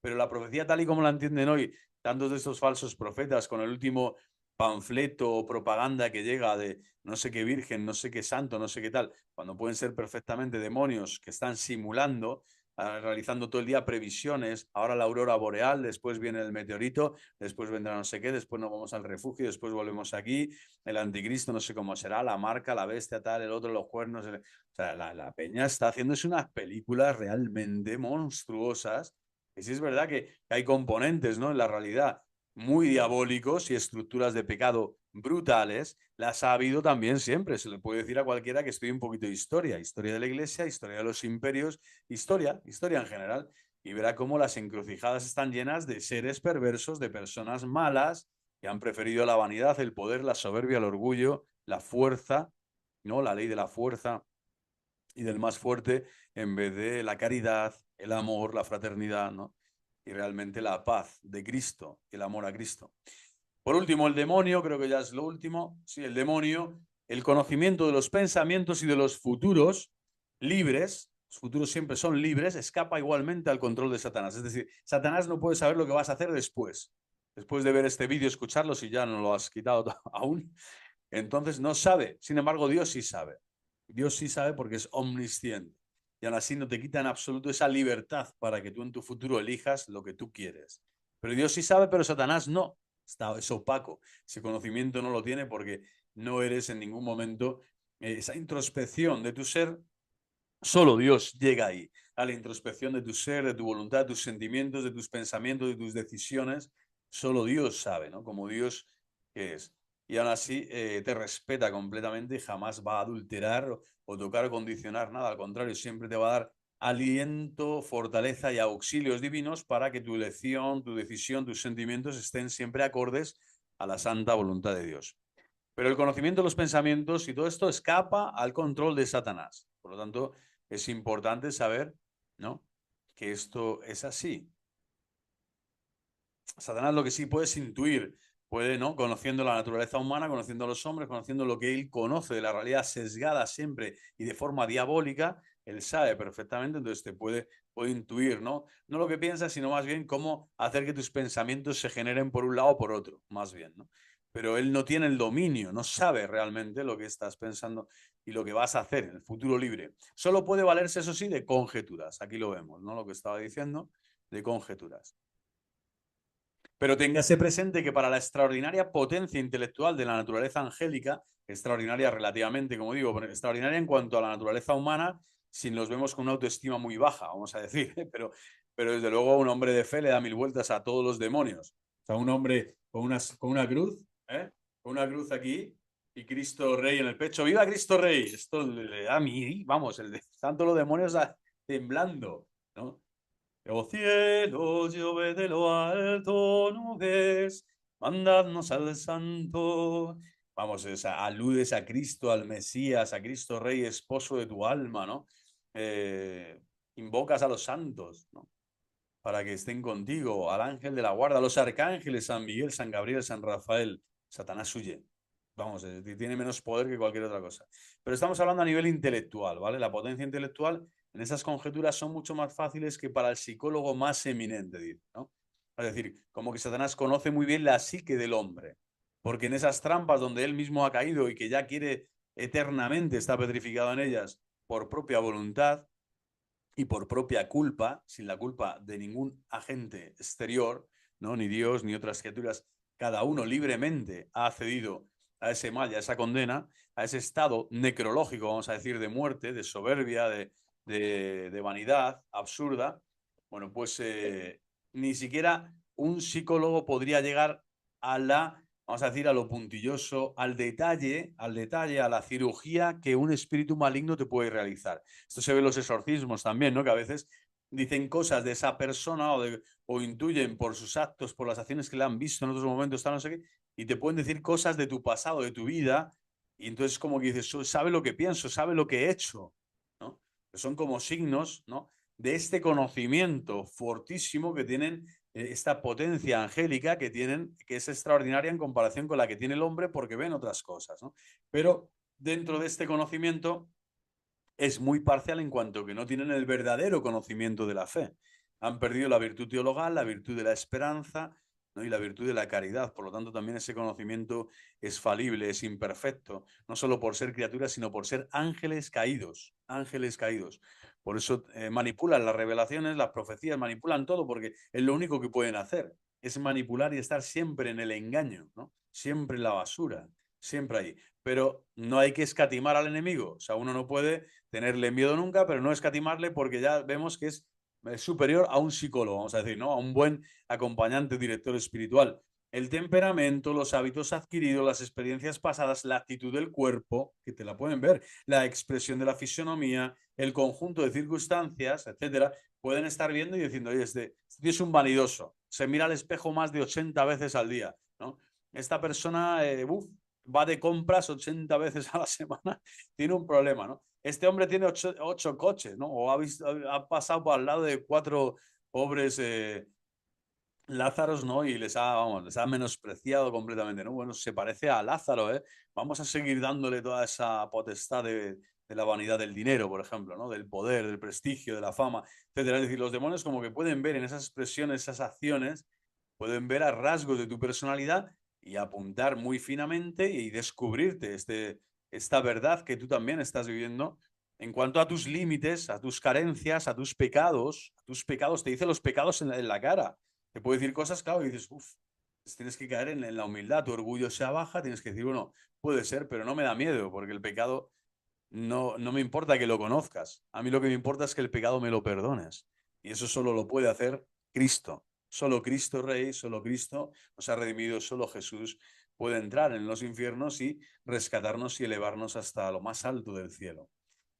pero la profecía tal y como la entienden hoy tantos de estos falsos profetas con el último panfleto o propaganda que llega de no sé qué virgen, no sé qué santo, no sé qué tal, cuando pueden ser perfectamente demonios que están simulando, realizando todo el día previsiones, ahora la aurora boreal, después viene el meteorito, después vendrá no sé qué, después nos vamos al refugio, después volvemos aquí, el anticristo no sé cómo será, la marca, la bestia tal, el otro, los cuernos, o sea, la peña está haciéndose unas películas realmente monstruosas, y sí es verdad que hay componentes, ¿no? En la realidad muy diabólicos y estructuras de pecado brutales, las ha habido también siempre. Se le puede decir a cualquiera que estudie un poquito de historia, historia de la iglesia, historia de los imperios, historia en general, y verá cómo las encrucijadas están llenas de seres perversos, de personas malas que han preferido la vanidad, el poder, la soberbia, el orgullo, la fuerza, ¿no? La ley de la fuerza y del más fuerte en vez de la caridad, el amor, la fraternidad, ¿no? Y realmente la paz de Cristo, el amor a Cristo. Por último, el demonio, creo que ya es lo último. Sí, el demonio, el conocimiento de los pensamientos y de los futuros libres, los futuros siempre son libres, escapa igualmente al control de Satanás. Es decir, Satanás no puede saber lo que vas a hacer después. Después de ver este vídeo, escucharlo, si ya no lo has quitado aún, entonces no sabe. Sin embargo, Dios sí sabe. Dios sí sabe porque es omnisciente. Y aún así no te quita en absoluto esa libertad para que tú en tu futuro elijas lo que tú quieres. Pero Dios sí sabe, pero Satanás no. Es opaco. Ese conocimiento no lo tiene porque no eres en ningún momento esa introspección de tu ser. Solo Dios llega ahí, a la introspección de tu ser, de tu voluntad, de tus sentimientos, de tus pensamientos, de tus decisiones. Solo Dios sabe, ¿no? Como Dios que es. Y aún así te respeta completamente y jamás va a adulterar o tocar o condicionar nada. Al contrario, siempre te va a dar aliento, fortaleza y auxilios divinos para que tu elección, tu decisión, tus sentimientos estén siempre acordes a la santa voluntad de Dios. Pero el conocimiento de los pensamientos y todo esto escapa al control de Satanás. Por lo tanto, es importante saber, ¿no?, que esto es así. Satanás lo que sí puede es intuir, puede, ¿no?, conociendo la naturaleza humana, conociendo a los hombres, conociendo lo que él conoce de la realidad sesgada siempre y de forma diabólica, él sabe perfectamente, entonces puede intuir, ¿no? No lo que piensas, sino más bien cómo hacer que tus pensamientos se generen por un lado o por otro, más bien, ¿no? Pero él no tiene el dominio, no sabe realmente lo que estás pensando y lo que vas a hacer en el futuro libre. Solo puede valerse, eso sí, de conjeturas. Aquí lo vemos, ¿no? Lo que estaba diciendo, de conjeturas. Pero téngase presente que para la extraordinaria potencia intelectual de la naturaleza angélica, extraordinaria relativamente, como digo, pero extraordinaria en cuanto a la naturaleza humana, si nos vemos con una autoestima muy baja, vamos a decir, pero desde luego un hombre de fe le da mil vueltas a todos los demonios. O sea, un hombre con una cruz, ¿eh? Con una cruz aquí y Cristo Rey en el pecho. ¡Viva Cristo Rey! Esto le da a mí, vamos, tanto los demonios temblando, ¿no? Oh cielos, llove de lo alto, nubes, mandadnos al Santo. Vamos, aludes a Cristo, al Mesías, a Cristo Rey, esposo de tu alma, ¿no? invocas a los santos, ¿no? Para que estén contigo, al ángel de la guarda, a los arcángeles, San Miguel, San Gabriel, San Rafael. Satanás huye. Vamos, tiene menos poder que cualquier otra cosa. Pero estamos hablando a nivel intelectual, ¿vale? La potencia intelectual en esas conjeturas son mucho más fáciles que para el psicólogo más eminente, ¿no? Es decir, como que Satanás conoce muy bien la psique del hombre, porque en esas trampas donde él mismo ha caído y que ya quiere eternamente, está petrificado en ellas por propia voluntad y por propia culpa, sin la culpa de ningún agente exterior, ¿no? Ni Dios ni otras criaturas, cada uno libremente ha accedido a ese mal y a esa condena, a ese estado necrológico, vamos a decir, de muerte, de soberbia, de vanidad absurda. Bueno, pues ni siquiera un psicólogo podría llegar a la, vamos a decir, a lo puntilloso, al detalle, a la cirugía que un espíritu maligno te puede realizar. Esto se ve en los exorcismos también, ¿no? Que a veces dicen cosas de esa persona o intuyen por sus actos, por las acciones que le han visto en otros momentos, tal, no sé qué, y te pueden decir cosas de tu pasado, de tu vida, y entonces como que dices, sabe lo que pienso, sabe lo que he hecho, ¿no? Son como signos, ¿no? De este conocimiento fortísimo que tienen, esta potencia angélica que tienen, que es extraordinaria en comparación con la que tiene el hombre porque ven otras cosas, ¿no? Pero dentro de este conocimiento es muy parcial en cuanto que no tienen el verdadero conocimiento de la fe. Han perdido la virtud teologal, la virtud de la esperanza, ¿no? Y la virtud de la caridad. Por lo tanto, también ese conocimiento es falible, es imperfecto, no solo por ser criaturas, sino por ser ángeles caídos, ángeles caídos. Por eso manipulan las revelaciones, las profecías, manipulan todo, porque es lo único que pueden hacer, es manipular y estar siempre en el engaño, ¿no? Siempre en la basura, siempre ahí. Pero no hay que escatimar al enemigo, o sea, uno no puede tenerle miedo nunca, pero no escatimarle porque ya vemos que es superior a un psicólogo, vamos a decir, ¿no? A un buen acompañante, director espiritual. El temperamento, los hábitos adquiridos, las experiencias pasadas, la actitud del cuerpo, que te la pueden ver, la expresión de la fisionomía, el conjunto de circunstancias, etcétera, pueden estar viendo y diciendo, oye, este es un vanidoso, se mira al espejo más de 80 veces al día, ¿no? Esta persona, va de compras 80 veces a la semana, tiene un problema, ¿no? Este hombre tiene 8 coches, ¿no? O ha pasado por al lado de 4 pobres Lázaros, ¿no? Y vamos, les ha menospreciado completamente, ¿no? Bueno, se parece a Lázaro, ¿eh? Vamos a seguir dándole toda esa potestad de la vanidad del dinero, por ejemplo, ¿no? Del poder, del prestigio, de la fama, etcétera. Es decir, los demonios como que pueden ver en esas expresiones, esas acciones, pueden ver a rasgos de tu personalidad y apuntar muy finamente y descubrirte esta verdad que tú también estás viviendo en cuanto a tus límites, a tus carencias, a tus pecados. Te dice los pecados en la cara. Te puede decir cosas, claro, y dices, uff, tienes que caer en la humildad, tu orgullo se abaja, tienes que decir, bueno, puede ser, pero no me da miedo, porque el pecado no me importa que lo conozcas. A mí lo que me importa es que el pecado me lo perdones. Y eso solo lo puede hacer Cristo. Solo Cristo Rey, solo Cristo nos ha redimido, solo Jesús puede entrar en los infiernos y rescatarnos y elevarnos hasta lo más alto del cielo.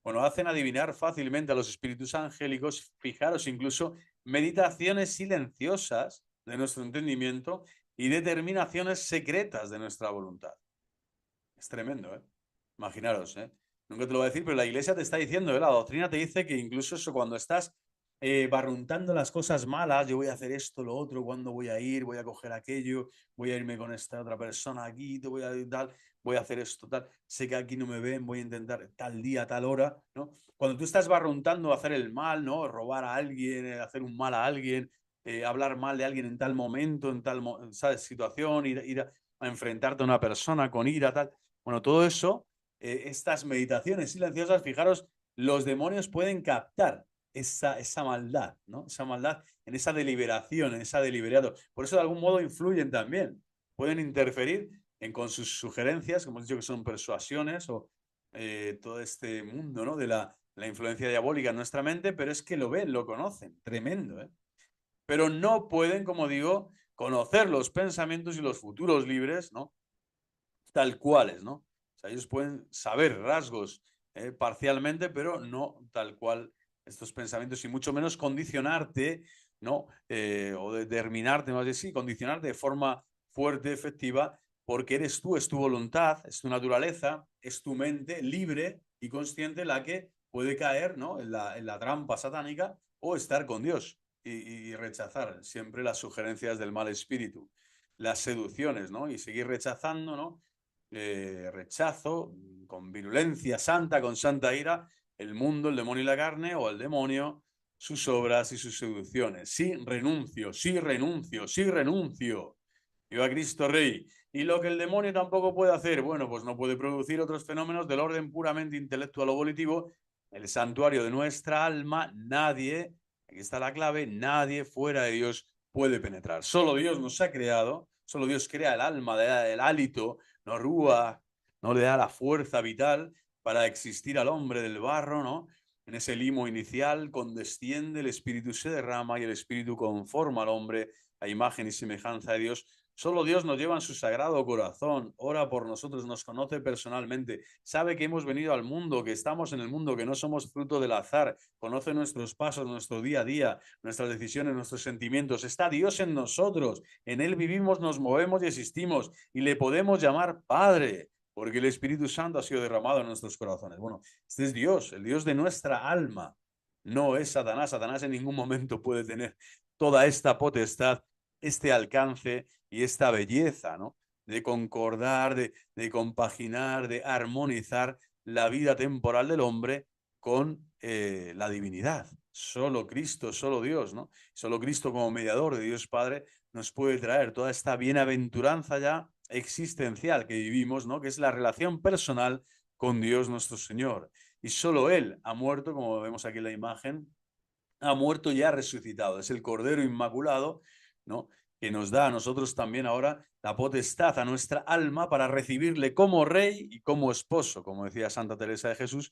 Bueno, hacen adivinar fácilmente a los espíritus angélicos, fijaros incluso, meditaciones silenciosas de nuestro entendimiento y determinaciones secretas de nuestra voluntad. Es tremendo, ¿eh? Imaginaros, ¿eh? Nunca te lo voy a decir, pero la iglesia te está diciendo, ¿eh? La doctrina te dice que incluso eso, cuando estás barruntando las cosas malas, yo voy a hacer esto, lo otro, cuándo voy a ir, voy a coger aquello, voy a irme con esta otra persona aquí, te voy a tal, voy a hacer esto, tal, sé que aquí no me ven, voy a intentar tal día, tal hora, ¿no? Cuando tú estás barruntando hacer el mal, ¿no? Robar a alguien, hacer un mal a alguien, hablar mal de alguien en tal momento, en tal, ¿sabes? Situación, ir a enfrentarte a una persona con ira, tal. Bueno, todo eso, estas meditaciones silenciosas, fijaros, los demonios pueden captar esa maldad, ¿no? Esa maldad en esa deliberación, en esa deliberado. Por eso de algún modo influyen también. Pueden interferir con sus sugerencias, como hemos dicho que son persuasiones o todo este mundo, ¿no? De la influencia diabólica en nuestra mente, pero es que lo ven, lo conocen. Tremendo, ¿eh? Pero no pueden, como digo, conocer los pensamientos y los futuros libres, ¿no? Tal cuales, ¿no? O sea, ellos pueden saber rasgos parcialmente, pero no tal cual estos pensamientos y mucho menos condicionarte, ¿no? O determinarte, más de sí, condicionarte de forma fuerte, efectiva, porque eres tú, es tu voluntad, es tu naturaleza, es tu mente libre y consciente la que puede caer, ¿no?, en la trampa satánica o estar con Dios y rechazar siempre las sugerencias del mal espíritu, las seducciones, ¿no? Y seguir rechazando, ¿no? Rechazo con virulencia santa, con santa ira, el mundo, el demonio y la carne, o el demonio, sus obras y sus seducciones. Sí, renuncio, sí, renuncio, sí, renuncio. Viva Cristo Rey. Y lo que el demonio tampoco puede hacer, bueno, pues no puede producir otros fenómenos del orden puramente intelectual o volitivo. El santuario de nuestra alma, nadie, aquí está la clave, nadie fuera de Dios puede penetrar. Solo Dios nos ha creado, solo Dios crea el alma, el hálito, no rúa, no le da la fuerza vital para existir al hombre del barro, ¿no? En ese limo inicial condesciende, el espíritu se derrama y el espíritu conforma al hombre a imagen y semejanza de Dios. Solo Dios nos lleva en su sagrado corazón, ora por nosotros, nos conoce personalmente, sabe que hemos venido al mundo, que estamos en el mundo, que no somos fruto del azar, conoce nuestros pasos, nuestro día a día, nuestras decisiones, nuestros sentimientos. Está Dios en nosotros, en Él vivimos, nos movemos y existimos y le podemos llamar Padre, porque el Espíritu Santo ha sido derramado en nuestros corazones. Bueno, este es Dios, el Dios de nuestra alma. No es Satanás. Satanás en ningún momento puede tener toda esta potestad, este alcance y esta belleza, ¿no? De concordar, de compaginar, de armonizar la vida temporal del hombre con la divinidad. Solo Cristo, solo Dios, ¿no? Solo Cristo como mediador de Dios Padre nos puede traer toda esta bienaventuranza ya existencial que vivimos, ¿no? Que es la relación personal con Dios nuestro Señor. Y solo Él ha muerto, como vemos aquí en la imagen, ha muerto y ha resucitado. Es el Cordero Inmaculado, ¿no?, que nos da a nosotros también ahora la potestad a nuestra alma para recibirle como Rey y como esposo. Como decía Santa Teresa de Jesús,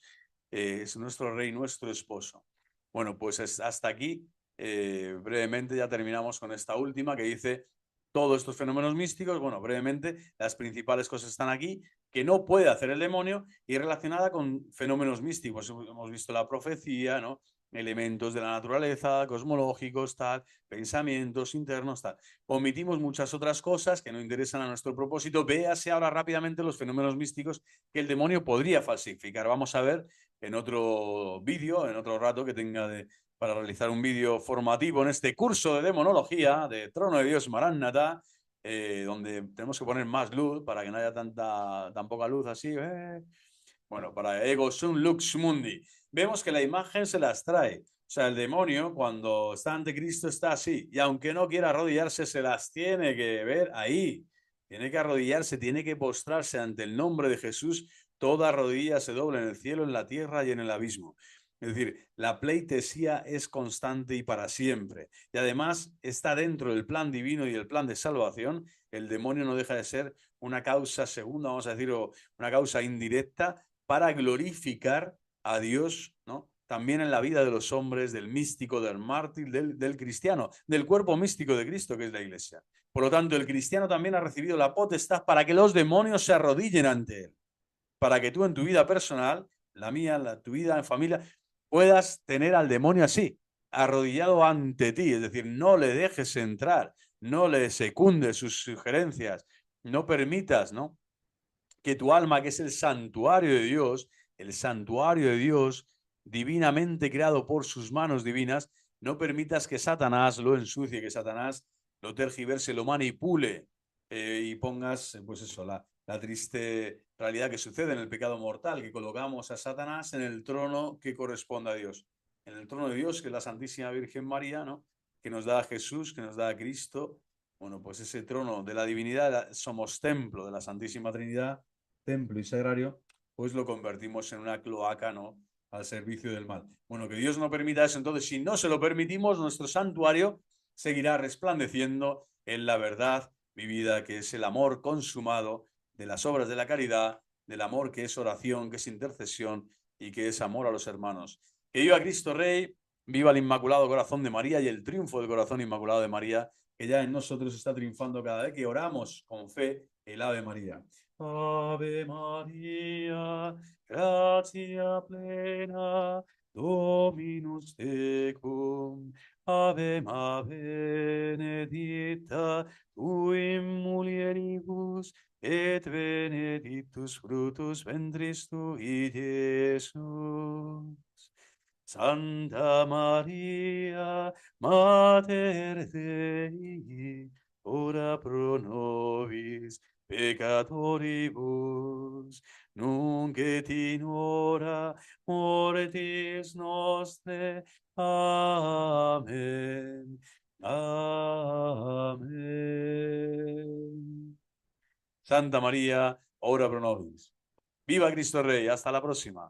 es nuestro Rey, nuestro esposo. Bueno, pues hasta aquí. Brevemente ya terminamos con esta última que dice todos estos fenómenos místicos. Bueno, brevemente, las principales cosas están aquí, que no puede hacer el demonio y relacionada con fenómenos místicos. Hemos visto la profecía, ¿no?, elementos de la naturaleza, cosmológicos, tal, pensamientos internos, tal. Omitimos muchas otras cosas que no interesan a nuestro propósito. Véase ahora rápidamente los fenómenos místicos que el demonio podría falsificar. Vamos a ver en otro vídeo, en otro rato que tenga para realizar un vídeo formativo en este curso de demonología de Trono de Dios Maranatha, donde tenemos que poner más luz para que no haya tan poca luz así. Bueno, para Ego Sum Lux Mundi. Vemos que la imagen se las trae. O sea, el demonio cuando está ante Cristo está así. Y aunque no quiera arrodillarse, se las tiene que ver ahí. Tiene que arrodillarse, tiene que postrarse ante el nombre de Jesús. Toda rodilla se dobla en el cielo, en la tierra y en el abismo. Es decir, la pleitesía es constante y para siempre. Y además está dentro del plan divino y el plan de salvación. El demonio no deja de ser una causa segunda, vamos a decir, o una causa indirecta para glorificar a Dios, ¿no?, también en la vida de los hombres, del místico, del mártir, del cristiano, del cuerpo místico de Cristo, que es la Iglesia. Por lo tanto, el cristiano también ha recibido la potestad para que los demonios se arrodillen ante él, para que tú en tu vida personal, la mía, tu vida en familia, puedas tener al demonio así, arrodillado ante ti, es decir, no le dejes entrar, no le secundes sus sugerencias, no permitas, ¿no?, que tu alma, que es el santuario de Dios, divinamente creado por sus manos divinas, no permitas que Satanás lo ensucie, que Satanás lo tergiverse, lo manipule y pongas, pues eso, la triste realidad que sucede en el pecado mortal, que colocamos a Satanás en el trono que corresponde a Dios. En el trono de Dios, que es la Santísima Virgen María, ¿no?, que nos da a Jesús, que nos da a Cristo. Bueno, pues ese trono de la divinidad, somos templo de la Santísima Trinidad, templo y sagrario, pues lo convertimos en una cloaca, ¿no?, al servicio del mal. Bueno, que Dios no permita eso. Entonces, si no se lo permitimos, nuestro santuario seguirá resplandeciendo en la verdad vivida, que es el amor consumado de las obras de la caridad, del amor que es oración, que es intercesión y que es amor a los hermanos. Que viva Cristo Rey, viva el Inmaculado Corazón de María y el triunfo del Corazón Inmaculado de María, que ya en nosotros está triunfando cada vez que oramos con fe el Ave María. Ave María, gratia plena, Dominus tecum, Ave benedicta, tu in mulieribus, et benedictus fructus ventris tui, Iesus. Santa Maria, Mater Dei, ora pro nobis peccatoribus, nunc et in hora mortis nostre. Amen. Amén. Santa María, ora pro nobis. Viva Cristo Rey. Hasta la próxima.